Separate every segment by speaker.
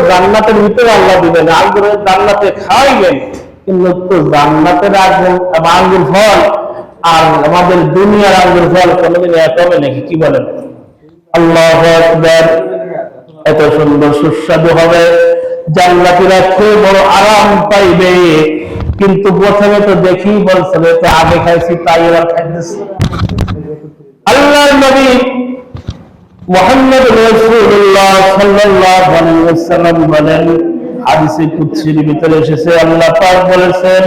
Speaker 1: জান্নাতের ভিতরে আল্লাহ দিবেন, আঙ্গুরের জান্নাতে খাওয়াইবেন, কিন্তু জান্নাতের আঙ্গুর ফল আর আমাদের দুনিয়ার আঙ্গুর ফল কোনোদিন এক হবে নাকি? কি বলেন? আল্লাহু আকবার। এত সুন্দর সুস্বাদু হবে, জান্নাতীরা খুব বড় আরাম পাইবে। কিন্তু প্রথমে তো দেখি বলছিল আগে খাইছি তাই এবার খাইতেছি। আল্লাহর নবী মুহাম্মদ রাসূলুল্লাহ সাল্লাল্লাহু আলাইহি ওয়াসাল্লাম বলেন, হাদিসে কুদসির ভিতরে এসেছে, আল্লাহ পাক বলেছেন,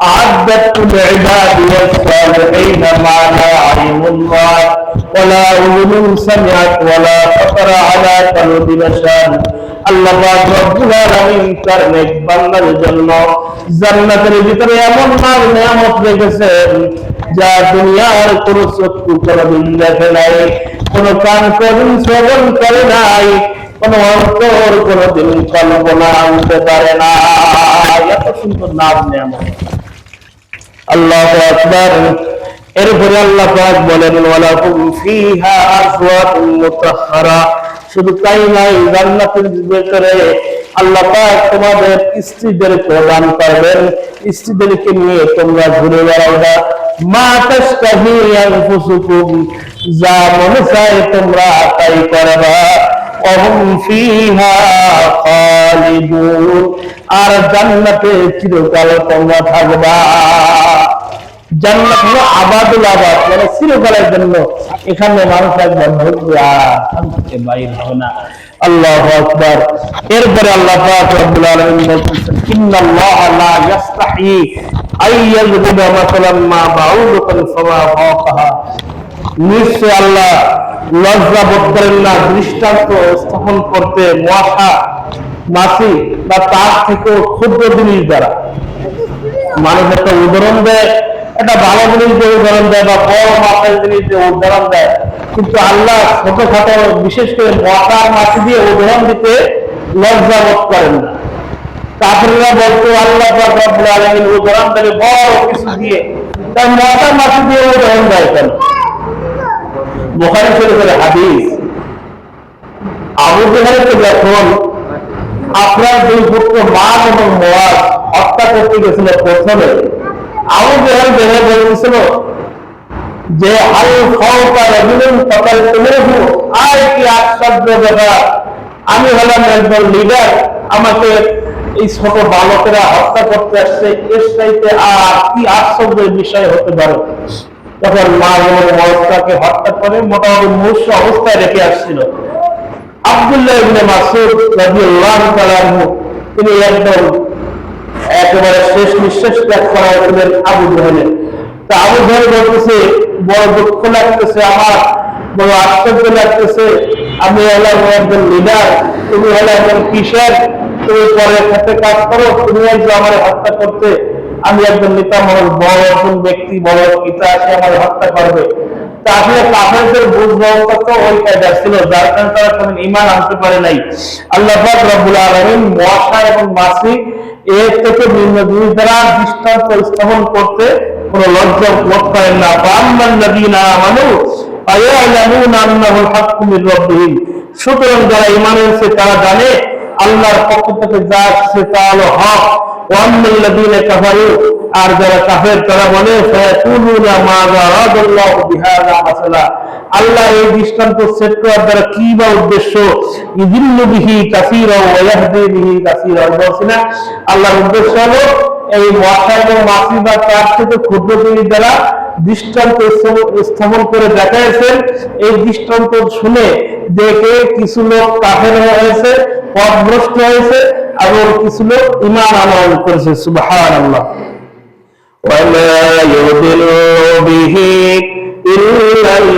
Speaker 1: আ'আদাতুল ইবাদি ওয়াস সালিহিন মা লা আইনুন রাআত ওয়ালা উযুনুন সামিআত ওয়ালা খাতারা আলা কলবি বাশার। আল্লাহ পাক রব্বুল আলামিন তার নেক বান্দার জন্য জান্নাতের ভিতরে এমন নিয়ামত রেখেছেন যা দুনিয়ার কোন চক্ষু কোনদিন দেখে নাই, কোন কান কোনদিন শ্রবণ করে নাই, কোন অন্তর কোনদিন কল্পনা আনতে পারে না। এত সুন্দর নাম নিয়ামত। আল্লাহু আকবার। এরপরে আল্লাহ পাক বলেন, ওয়ালাকুম ফিহা আজওয়াজুম মুতাহহারা। শুধু তাই নাই, জান্নাতের ভিতরে আল্লাহ পাক তোমাদের স্ত্রীদের প্রদান করবেন, স্ত্রীদেরকে নিয়ে তোমরা ঘুরে বেড়াবা। মা তাশতাহি আনফুসুকুম, যা মনে চায় তোমরা তাই করবা। ওয়াহুম ফিহা খালিদুন, আর জান্নাতে চিরকাল তোমরা থাকবা। জান্নাত হলো আবাদুল আবাদ, মানে চিরকালের জন্য। এখানে মানুষ একবার ঢুকবে আর থেকে বাইর হবে না। আল্লাহু আকবার। এরপরে আল্লাহ পাক রব্বুল আলামিন বলতেছেন, ইন্নাল্লাহা লা ইস্তাহি আইয়াযুবা মাসালাম মা বাউদাতান ফামা ফাওকাহা। নিশ্চয় আল্লাহ লজ্জা বোধ করেন না দৃষ্টান্ত স্থাপন করতে মশা, মাছি বা তার থেকে ক্ষুদ্র জিনিস দ্বারা। মানুষ একটা উদাহরণ দেয়, একটা ভালো জিনিস দিয়ে উদাহরণ দেয় বা বড় মাছের জিনিস দিয়ে উদাহরণ দেয়, কিন্তু আল্লাহ ছোটখাটো বিশেষ করে মশা মাছি দিয়ে উদাহরণ দিতে লজ্জা বোধ করেন না। কাফিররা বলতো আল্লাহ পাক রব্বুল আলামিন উদাহরণ দেবে বড় কিছু দিয়ে, তাই মশা মাছি দিয়ে উদাহরণ দেয় কেন? বুখারী শরীফের হাদিস, আবু জাহেলকে যখন আপনার দুই পুত্র মাদ এবং মুআজ হত্যা করতে গেছিল, প্রথমে আবু জাহেল দেখে বলতেছিল যে আল খাওফা রাজুলুন ফাকালতুহু, আর কি আশ্চর্য ব্যাপার, আমি হলাম একজন লিডার, আমাকে এই ছোট বালকেরা হত্যা করতে আসছে, এর চাইতে আর কি আশ্চর্যের বিষয় হতে পারে। তখন মা এবং মুআজকে হত্যা করে মোটামুটি মুর্শ অবস্থায় রেখে আসছিল। আব্দুল্লাহ ইবনে মাসউদ রাদিয়াল্লাহু তাআলা আনহু, তিনি একদম একেবারে শেষ নিঃশ্বাস ত্যাগ করা হয়েছিলেন আবু জাহেলের। তা আবু জাহেল বলতেছে, বড় দুঃখ লাগতেছে আমার, বড় আশ্চর্য লাগতেছে, আমি হলাম একজন লিডার, তুমি হলে একজন কিশোর, তুমি পরের ক্ষেত্রে কাজ করো, তুমি একজন আমার হত্যা করতে, আমি একজন নেতা মানুষ, বড় একজন ব্যক্তি, বড় পিতা আসে আমার হত্যা করবে। তা আসলে কাফেরদের বুঝ ব্যবস্থা তো ওই কায়দা ছিল, যার কারণে তারা কোনো ঈমান আনতে পারে নাই। আল্লাহ পাক রব্বুল আলামিন মশা এবং মাছি এর থেকে ভিন্ন জিনিস দ্বারা দৃষ্টান্ত স্থাপন করতে কোনো লজ্জা বোধ করেন না। ফাআম্মাল্লাযীনা আমানু ফায়া'লামুনা আন্নাহুল হাক্কু মির রাব্বিহিম, সুতরাং যারা ঈমান এনেছে তারা জানে আল্লাহর পক্ষ থেকে যা আসছে তা হলো হক। ওয়াম্মাল্লাযীনা কাফারু, আর যারা কাফের তারা বলে ফায়াকুলুনা মাযা আরাদাল্লাহু বিহাযা মাসালা, আল্লাহ এই দৃষ্টান্ত সেট করার দ্বারা কি বা উদ্দেশ্য, ইযিল্লু বিহি কাসীরা ওয়া ইয়াহদি বিহি কাসীরা, বলছিনা আল্লাহর উদ্দেশ্য হলো এই মশা এবং মাছি বা তার থেকে ক্ষুদ্র জিনিস দ্বারা দৃষ্টান্ত স্থাপন করে দেখাইছেন। এই দৃষ্টান্ত শুনে দেখে কিছু লোক কাফের হয়েছে, পথভ্রষ্ট হয়েছে, এবং কিছু লোক ঈমান আনয়ন করেছে। সুবহানাল্লাহ। ওয়ালা ইউদিলু বিহি ইল্লাল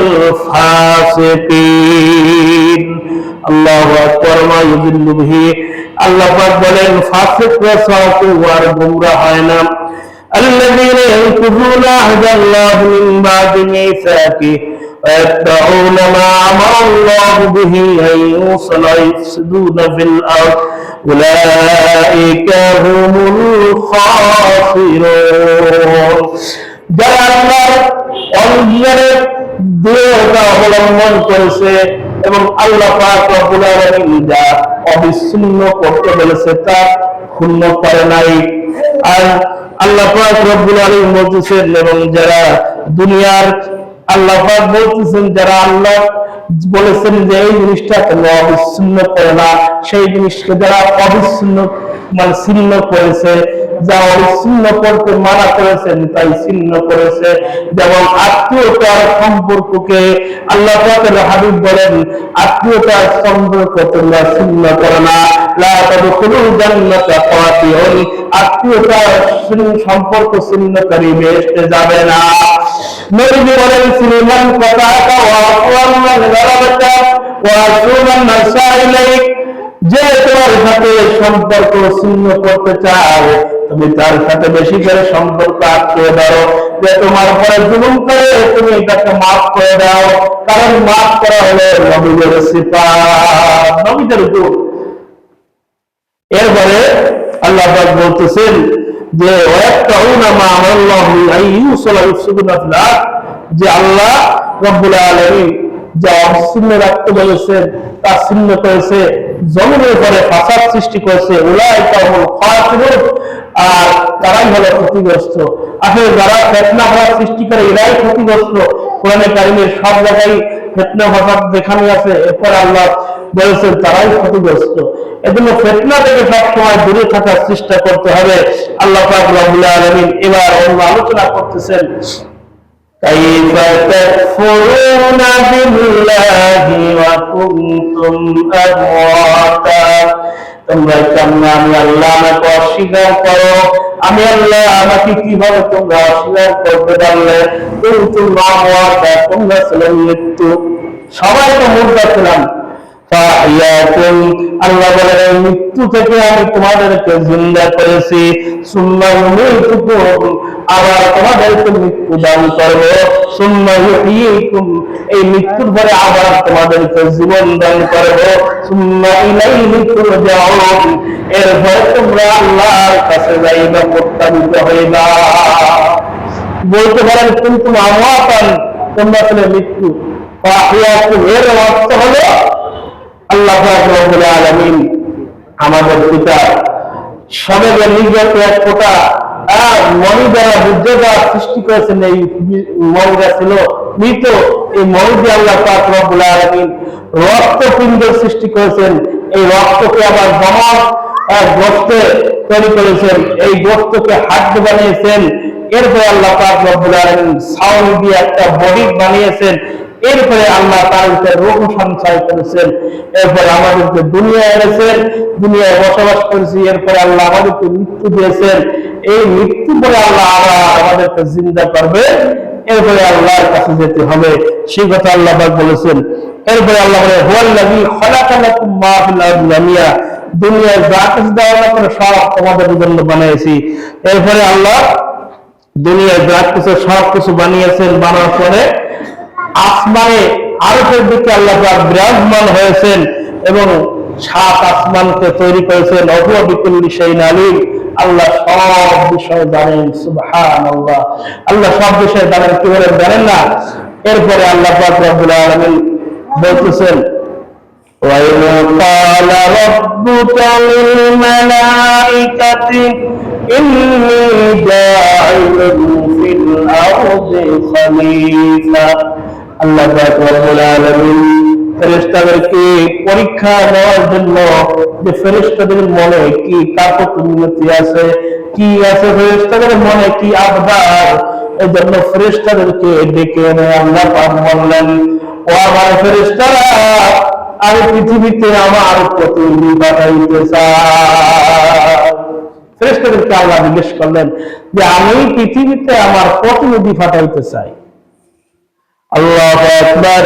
Speaker 1: ফাসিকিন। আল্লাহু আকবার। মা ইউদিলু বিহি, আল্লাহ পাক বলেন ফাসিকরা ছাড়া আর গোমরা হয় না। আল্লাযীনা ইয়ানকুযুনা আহদাল্লাহি মিন বাদি মিসাকিহি ويتبعون ما أمر الله به أن يوصل ويفسدون في الأرض أولئك هم الخاسرون। যারা আল্লাহর অঙ্গীকারের দৃঢ়তা অবলম্বন করেছে, এবং আল্লাহ পাক রব্বুল আলামিন যা অবিচ্ছিন্ন করতে বলেছে তা ক্ষুণ্ণ করে নাই। আর আল্লাহ পাক রব্বুল আলামিন বলতেছেন, এবং যারা দুনিয়ার আল্লাহ পাক বলতেছেন যারা আল্লাহ বলেছেন যে এই জিনিসটা তোমরা অবিচ্ছিন্ন করে না, সেই জিনিসকে যারা অবিচ্ছিন্ন মানে ছিন্ন করেছে, যা অবিচ্ছিন্ন করতে মানা করেছেন তাই ছিন্ন করেছে। যেমন আত্মীয়তার সম্পর্ককে আল্লাহ পাকের হাবিব বলেন, আত্মীয়তার সম্পর্ক তোমরা ছিন্ন করো না, লা তাদখুলুল জান্নাতা ফাতিহুন, আত্মীয়তার সম্পর্ক ছিন্নকারী বেহেশতে যাবে না। নবী বলেন, সুলাইমান কথাটা ওয়া আল্লাহ গলাবাতা ওয়া সুলাইমান নাসাইলাইক, যে তোমার সাথে সম্পর্ক ছিন্ন করতে চায় তুমি তার সাথে বেশি করে সম্পর্ক আটকে দাও। যে তোমার উপরে জুলুম করে তুমি তাকে মাফ করে দাও, কারণ মাফ করা হলো নবীদের সিফাত, নবীদের গুণ। এরপরে আল্লাহ পাক বলতেছেন যে ওয়ায়াক্তাউনা মা আল্লাহু আইয়ুসালা ইউসিদুনা ফিল আরদ, যে আল্লাহ রব্বুল আলামিন যা অবিচ্ছিন্ন রাখতে বলেছেন তা ছিন্ন করেছে, জমিনের উপরে ফাসাদ সৃষ্টি করেছে। উলাইকা হুমুল খাসিরুন, আর তারাই হলো ক্ষতিগ্রস্ত। আসলে যারা ফিতনা ফাসাদ সৃষ্টি করে এরাই ক্ষতিগ্রস্ত। কোরআনে কারিমের সব জায়গায় ফিতনা ফাসাদ দেখানো আছে, এরপর আল্লাহ বলেছেন তারাই ক্ষতিগ্রস্ত। এজন্য ফিতনা থেকে সবসময় দূরে থাকার চেষ্টা করতে হবে। আল্লাহ পাক রব্বুল আলামিন এবার অন্য আলোচনা করতেছেন, কাইফা তাকফুরুনা বিল্লাহি ওয়া কুনতুম আমওয়াতা, তোমরা কেমন আমি আল্লাহ আমাকে অস্বীকার করো, আমি আল্লাহ আমাকে কিভাবে তোমরা অস্বীকার করতে পারলে। কুনতুম আমওয়াতা, তোমরা ছিলে মৃত্যু, সবাই তো মুর্দা ছিলাম। ফাহিয়াকুম, আল্লাহ বলেন মৃত্যু থেকে আমি তোমাদেরকে জিন্দা করেছি। সুম্মা ইউমীতুকুম, আবার তোমাদেরকে মৃত্যু দান করব। সুম্মা ইউহয়িকুম, এই মৃত্যুর পরে আবার তোমাদেরকে জীবন দান করব। সুম্মা ইলাইহি তুরজাউন, এরপরে তোমরা আল্লাহর কাছে যাইবা, প্রত্যানীত হইবা। বলতে পারেন কিন্তু আমওয়াতান, তোমরা ছিলে মৃত্যু। ফাহিয়াকুম এর অর্থ হলো আল্লাহ পাক রব্বুল আলামিন আমাদের পিতা সবেগে নির্গত এক ফোঁটা মনি দ্বারা বুদ্ধ দ্বারা সৃষ্টি করেছেন। এই মনিটা ছিল মৃত, এই মনি দিয়ে আল্লাহ পাক রব্বুল আলামিন রক্তপিণ্ড সৃষ্টি করেছেন। এই রক্তকে আবার জমাট গোশতে তৈরি করেছেন, এই গোশতকে হাড় বানিয়েছেন। এরপরে আল্লাহ পাক রব্বুল আলামিন সাউন্ড দিয়ে একটা বডি বানিয়েছেন। এরপরে আল্লাহ তার উপরে রূহ সঞ্চয় করেছেন। এরপরে আমাদেরকে দুনিয়ায় এনেছেন, দুনিয়ায় বসবাস করেছি। এরপরে আল্লাহ আমাদেরকে মৃত্যু দিয়েছেন। এই মৃত্যু পরে আল্লাহ আবার আমাদেরকে জিন্দা করবে, এরপরে আল্লাহর কাছে যেতে হবে, সেই কথা আল্লাহ পাক বলেছেন। এরপরে আল্লাহ বলে হুয়াল্লাযী খালাকা লাকুম মা ফিল আরদি জামিয়া, দুনিয়ায় যা কিছু দেওয়া করে সব তোমাদের জন্য বানিয়েছি। এরপরে আল্লাহ দুনিয়ায় যা কিছু সব কিছু বানিয়েছেন, বানানোর পরে আসমানে আরশের দিকে আল্লাহ পাক বিরাজমান হয়েছেন এবং সাত আসমানকে তৈরি করেছেন। ওয়া বিকুল্লি শাইইন আলীম, আল্লাহ সব বিষয় জানেন। সুবহানাল্লাহ, আল্লাহ সব বিষয় জানেন, কি বলেন জানেন না? এরপরে আল্লাহ পাক রব্বুল আলামিন বলতেছেন, ওয়া ইযা ক্বালা রাব্বুকা লিল মালাইকাতি ইন্নী জাইলুন ফিল আরদি খলিফা, আল্লাহ পাক রব্বুল আলামিন ফেরেশতাদেরকে পরীক্ষা নেওয়ার জন্য যে ফেরেশতাদের মনে কি কাপড় আছে, কি আছে ফেরেশতাদের মনে কি আবদার, এই জন্য ফেরেশতাদেরকে ডেকে এনে আল্লাহ পাক বললেন, ও আমার ফেরেশতারা, আমি পৃথিবীতে আমার প্রতিনিধি পাঠাইতে চাই। ফেরেশতাদেরকে আল্লাহ জিজ্ঞেস করলেন যে আমি পৃথিবীতে আমার প্রতিনিধি পাঠাইতে চাই। আল্লাহু আকবার,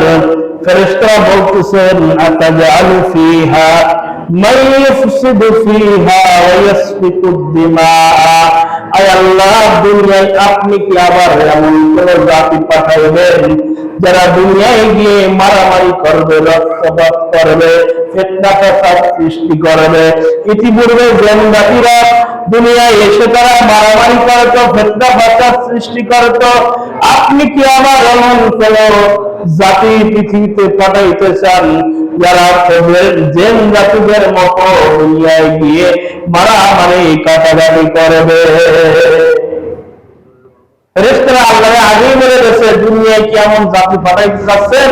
Speaker 1: ফেরেশতারা বলতেছেন আতাজালু ফিহা মান ইফসিদু ফিহা ওয়া ইয়াসফিকুদ দিমা, আয় আল্লাহ দুনিয়ায় আপনি কি আবার এমন কোন জাতি পাঠাইবেন যারা দুনিয়ায় গিয়ে মারামারি করবে, রক্তপাত করবে, ফিতনা ফাসাদ সৃষ্টি করবে? ইতিপূর্বে যে জাতিরা দুনিয়ায় এসে তারা মারামারি করতো, ফিতনা ফাসাদ সৃষ্টি করতো। আপনি কি আমার এমন কোন জাতি পৃথিবীতে পাঠাইতে চান যারা জেন জাতিদের মতো দুনিয়ায় গিয়ে মারামারি কাটাকাটি করবে? ফেরেশতারা আল্লাহ আগেই বলে গেছে দুনিয়ায় কি এমন জাতি পাঠাইতে যাচ্ছেন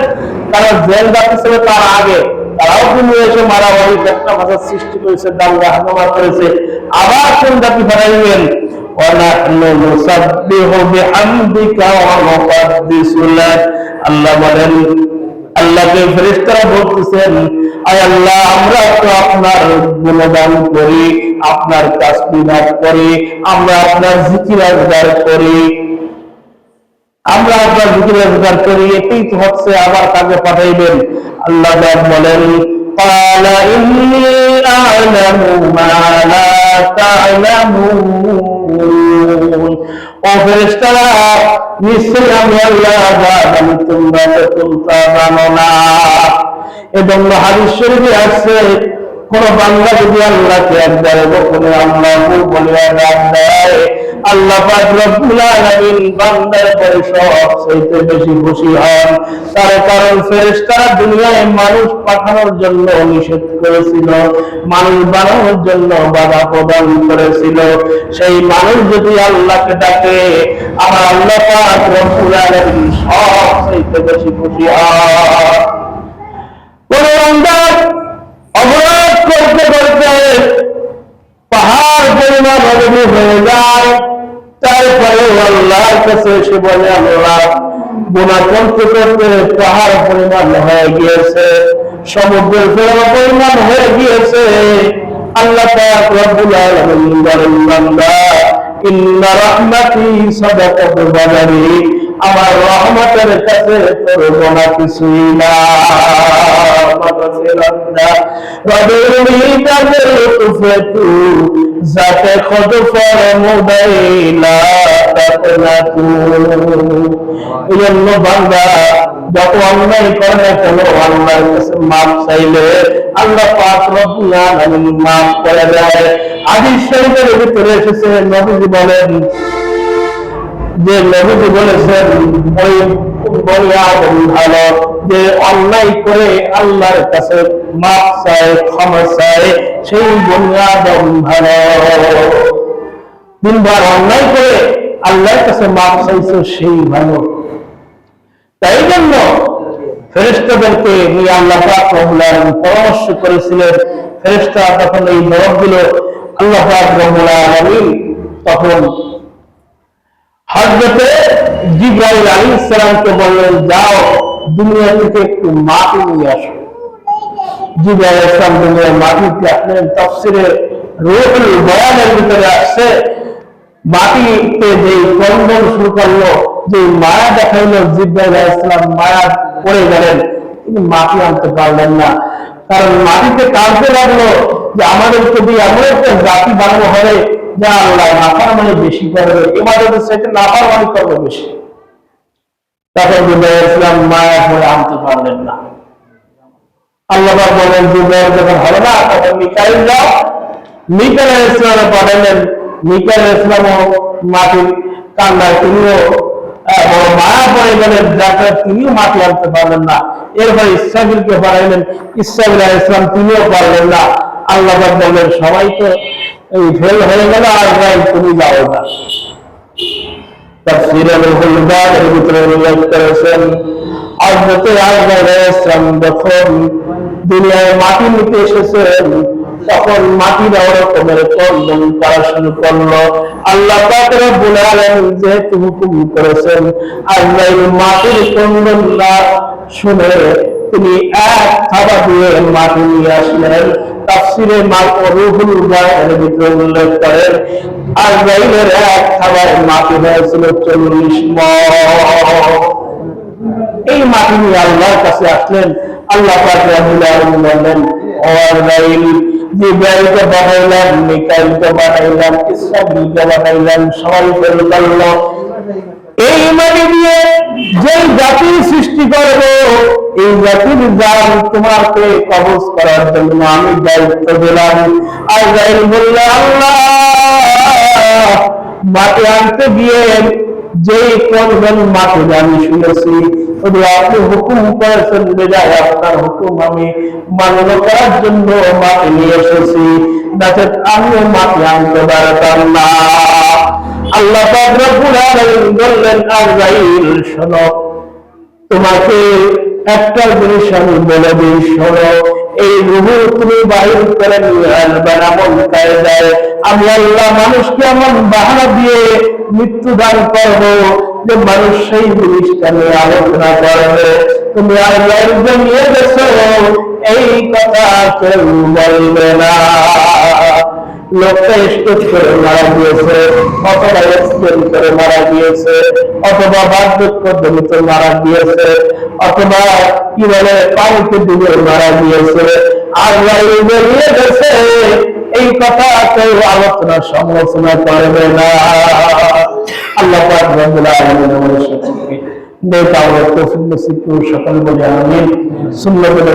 Speaker 1: তারা জেন জাতি ছিল তার আগে, তারাও দুনিয়ায় এসে মারামারি ফিতনা ফাসাদ সৃষ্টি করেছে, দাঙ্গা হাঙ্গামা করেছে। আবার কোন জাতি পাঠাইবেন? আল্লাহ বলেন, আল্লাহকে ফেরেশতারা বলতেছেন, আয় আল্লাহ আমরা তো আপনার গুণগান করি, আপনার তাসবিহ করি, আমরা আপনার জিকির আজকার করি, আমরা আপনার জিকির আজকার করি, এটাই তো হচ্ছে আবার কাকে পাঠাইবেন? আল্লাহ বলেন, قال إني أعلم ما لا تعلمون। ও ফেরেশতারা নিশ্চয় আমি আল্লাহ জানি তোমরা জানো না। এবং হাদিস শরীফে আছে কোন বান্দা যদি আল্লাহকে একবার গোপনে আল্লাহু বলে ডাক দেয়, আল্লাহ পাক রব্বুল আলামিন বান্দার পরে সবচেয়ে বেশি খুশি হন। তার কারণ ফেরেশতারা দুনিয়ায় মানুষ পাঠানোর জন্য নিষেধ করেছিল, মানুষ বানানোর জন্য বাধা প্রদান করেছিল। সেই মানুষ যদি আল্লাহকে ডাকে, আমার আল্লাহ পাক রব্বুল আলামিন সবচেয়ে বেশি খুশি হন। কোন বান্দা অপরাধ করতে করতে পাহাড় পরিমাণ অবধি হয়ে যায়, তারপরে আল্লাহর কাছে এসে বলে আল্লাহ গুনাহ করতে করতে পাহাড় পরিমাণ হয়ে গিয়েছে, সমুদ্রের পরিমাণ হয়ে গিয়েছে। আল্লাহ পাক রব্বুল আলামিন বলেন, বান্দা ইন্না রাহমাতি সাবাকাত গাদারি, আমার রহমতের কাছে তোর গোনা কিছুই না। যাতে খোদ ফরমুদাইলা তাতনাতু। এই জন্য বান্দা যত অন্যায় করে কেন আল্লাহর কাছে মাফ চাইলে আল্লাহ পাক রব্বুল আলামিন মাফ করে দেয়। হাদিস শরীফের ভিতরে এসেছে, নবীজি বলেন যে নবীজি বলেছেন ওই বনিয়াদম ভালো যে অন্যায় করে আল্লাহর কাছে মাফ চায়, ক্ষমা চায়, সেই বনিয়াদম ভালো। দিনবার অন্যায় করে আল্লাহর কাছে মাফ চাইছে সেই ভালো। তাই জন্য ফেরেশতাদেরকে নিয়ে আল্লাহ পাক রব্বুল আলামিন পরামর্শ করেছিলেন। ফেরেশতা তখন এই জবাব দিল, আল্লাহ পাক রব্বুল আলামিন তখন হযরতে জিবরাইল আলাইহিস সালামকে বললেন, যাও দুনিয়া থেকে একটু মাটি নিয়ে আসো। জিবরাইল আলাইহিস সালাম দুনিয়ার মাটিতে আসলেন। তাফসীরে রূহুল বয়ানের ভিতরে আসছে মাটিতে যে কন্দন শুরু করলো, যে মায়া দেখাইলো, জিবরাইল আলাইহিস সালাম মায়া পড়ে গেলেন, তিনি মাটি আনতে পারলেন না। কারণ মাটিতে কাঁদতে লাগলো যে আমাদেরকে দিয়ে এমন একটা জাতি বানানো হবে যা আল্লাহ নাফরমানি বেশি করবে, ইবাদতের চাইতে নাফরমানি করবে বেশি। তখন জিবরাইল আলাইহিস সালাম মায়া পড়ে আনতে পারলেন না। আল্লাহ বলেন, জিবরাইল যখন হবে না তখন মিকাইল যাও। মিকাইল আলাইহিস সালাম পাঠালেন। মিকাইল আলাইহিস সালাম মাটির কান্নায় তিনিও বড় মায়া পড়ে গেলেন, যাতে তিনিও মাটি আনতে পারলেন না। এরপর ইসরাফিলকে পাঠাইলেন। ইসরাফিল আলাইহিস সালাম তিনিও পারলেন না। আল্লাহ বললেন, সবাই তো এই ফেল হয়ে গেল, আর তুমি যাও না। তাফসীরে রূহুল বয়ানের ভিতরে উল্লেখ করেছেন হযরত আইয়ুব আলাইহিস সালাম যখন দুনিয়ায় মাটি নিতে এসেছেন, তখন মাটির ওরকমের কন্দন করা শুরু করলো। আল্লাহ পাক রব্বুল আলামিন যেহেতু হুকুম করেছেন, আল্লাহ মাটির কন্দন না শুনে তিনি এক থাবা দিয়ে মাটি নিয়ে আসলেন। তাফসীরে রূহুল বয়ানের ভিতরে উল্লেখ করেন আজরাইলের এক থাবায় মাটি হয়েছিল 40 মণ। এই মাটি নিয়ে আল্লাহর কাছে আসলেন। আল্লাহ পাক রব্বুল আলামিন বললেন, ও আজরাইল, জিবরাইলকে পাঠাইলাম, মিকাইলকে পাঠাইলাম, ইসরাফিলকে পাঠাইলাম, সবাই ফেল করলো। এই মাটি দিয়ে যে জাতি সৃষ্টি করবো এই জাতির জান তোমাকে কবজ করার জন্য আমি দায়িত্ব দিলাম। আজরাইল বলল আল্লাহ মাটি আনতে গিয়ে যেই করবেন মাটি আমি শুনেছি শুধু আপনি হুকুম করেছেন বেজায় আপনার হুকুম আমি মান্য করার জন্য মাটি নিয়ে এসেছি, যাতে আমিও মাটি আনতে পারতাম না। আল্লাহ পাক রব্বুল আলামিন বললেন আজরাইল শোনো, তোমাকে একটা জিনিস আমি বলে দিই, শোনো, এই রূহ তুমি বাহির করে নিয়ে আসবে এমন কায়দায় আমি আল্লাহ মানুষকে এমন বাহানা দিয়ে মৃত্যু দান করবো যে মানুষ সেই জিনিসটা নিয়ে আলোচনা করবে তুমি আল্লাহর নিয়ে গেছো এই কথা কেউ বলবে না। লোকটা স্টোক করে মারা গিয়েছে, অথবা অ্যাক্সিডেন্ট করে মারা গিয়েছে, অথবা বার্ধক্য জনিত মারা গিয়েছে, অথবা কি বলে পানিতে ডুবে মারা গিয়েছে, আল্লাহ বেরিয়ে গেছে এই কথা কেউ আলোচনা সমালোচনা করবে না। আল্লাহ পাক রব্বুল আলামিন আমাদের সকলকে নেক আমলের তৌফিক নসিব করুন, সকল বলে আমিন। সুন্নাত